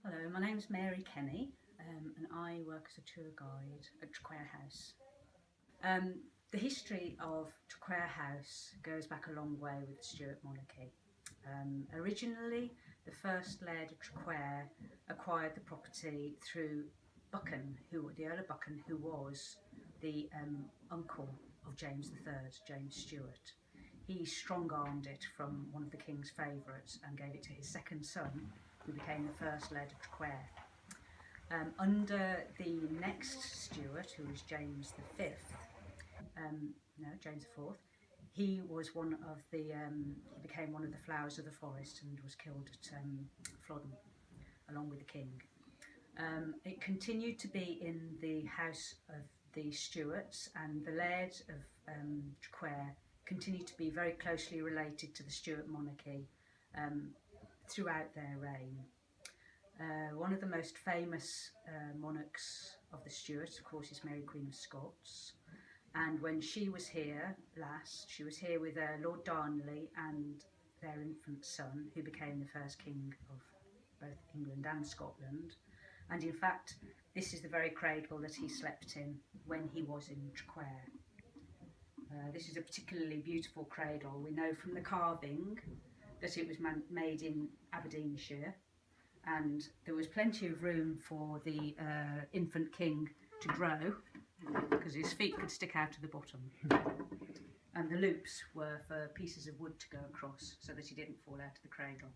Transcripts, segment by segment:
Hello, my name's Mary Kenny and I work as a tour guide at Traquair House. The history of Traquair House goes back a long way with the Stewart monarchy. Originally, the first laird of Traquair acquired the property through the Earl of Buchan, who was the uncle of James III, James Stewart. He strong-armed it from one of the king's favourites and gave it to his second son, who became the first laird of Traquair. Under the next Stewart, who was James V, James IV, he was he became one of the flowers of the forest and was killed at Flodden, along with the king. It continued to be in the house of the Stewarts, and the laird of Traquair continued to be very closely related to the Stewart monarchy throughout their reign. One of the most famous monarchs of the Stuarts, of course, is Mary Queen of Scots. And when she was here last, she was here with Lord Darnley and their infant son, who became the first king of both England and Scotland. And in fact, this is the very cradle that he slept in when he was in Traquair. This is a particularly beautiful cradle. We know from the carving that it was made in Aberdeenshire, and there was plenty of room for the infant king to grow because his feet could stick out to the bottom. And the loops were for pieces of wood to go across so that he didn't fall out of the cradle.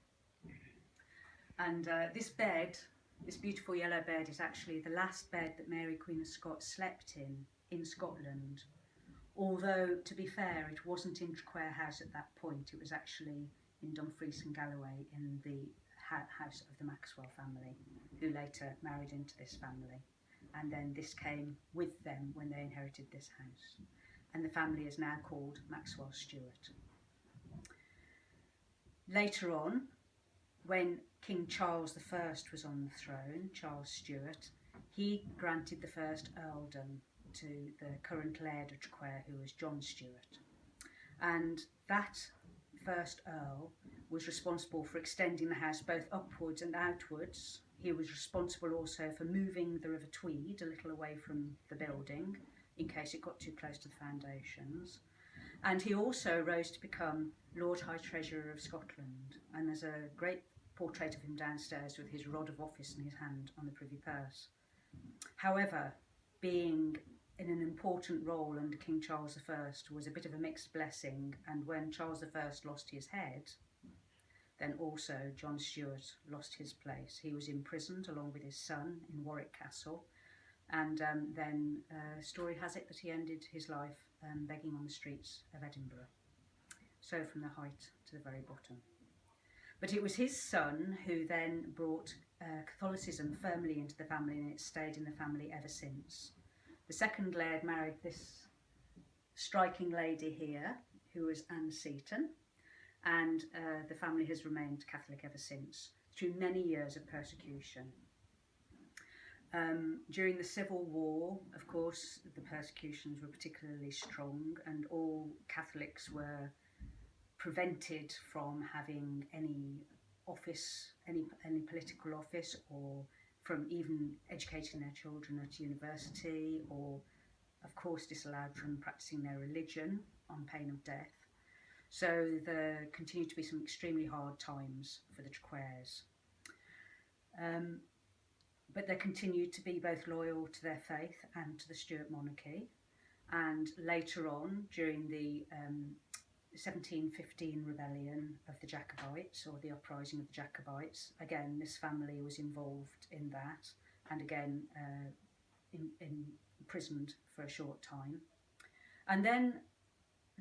And this bed, this beautiful yellow bed, is actually the last bed that Mary Queen of Scots slept in Scotland. Although, to be fair, it wasn't in Traquair House at that point, it was actually in Dumfries and Galloway in the house of the Maxwell family, who later married into this family. And then this came with them when they inherited this house. And the family is now called Maxwell Stewart. Later on, when King Charles I was on the throne, Charles Stewart, he granted the first earldom to the current laird of Traquair, who was John Stewart. And that first earl was responsible for extending the house both upwards and outwards. He was responsible also for moving the River Tweed a little away from the building in case it got too close to the foundations. And he also rose to become Lord High Treasurer of Scotland, and there's a great portrait of him downstairs with his rod of office in his hand on the Privy Purse. However, being in an important role under King Charles I was a bit of a mixed blessing, and when Charles I lost his head, then also John Stewart lost his place. He was imprisoned along with his son in Warwick Castle, and then story has it that he ended his life begging on the streets of Edinburgh. So from the height to the very bottom. But it was his son who then brought Catholicism firmly into the family, and it's stayed in the family ever since. The second laird married this striking lady here, who was Anne Seton, and the family has remained Catholic ever since, through many years of persecution. During the Civil War, of course, the persecutions were particularly strong, and all Catholics were prevented from having any office, any political office, or from even educating their children at university, or of course disallowed from practicing their religion on pain of death. So there continued to be some extremely hard times for the Traquairs. But they continued to be both loyal to their faith and to the Stewart monarchy. And later on, during the 1715 rebellion of the Jacobites, or the uprising of the Jacobites, again this family was involved in that, and again imprisoned for a short time. And then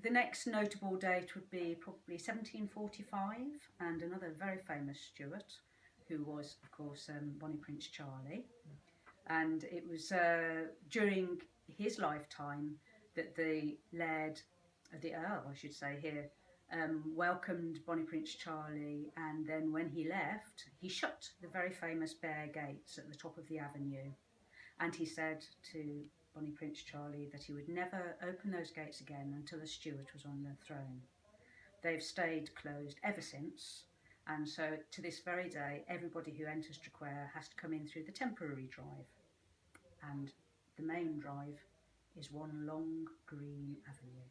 the next notable date would be probably 1745, and another very famous Stewart, who was of course Bonnie Prince Charlie. And it was during his lifetime that the Earl, I should say here, welcomed Bonnie Prince Charlie, and then when he left, he shut the very famous Bear Gates at the top of the avenue, and he said to Bonnie Prince Charlie that he would never open those gates again until a Stewart was on the throne. They've stayed closed ever since, And so to this very day, everybody who enters Traquair has to come in through the temporary drive. And the main drive is one long green avenue.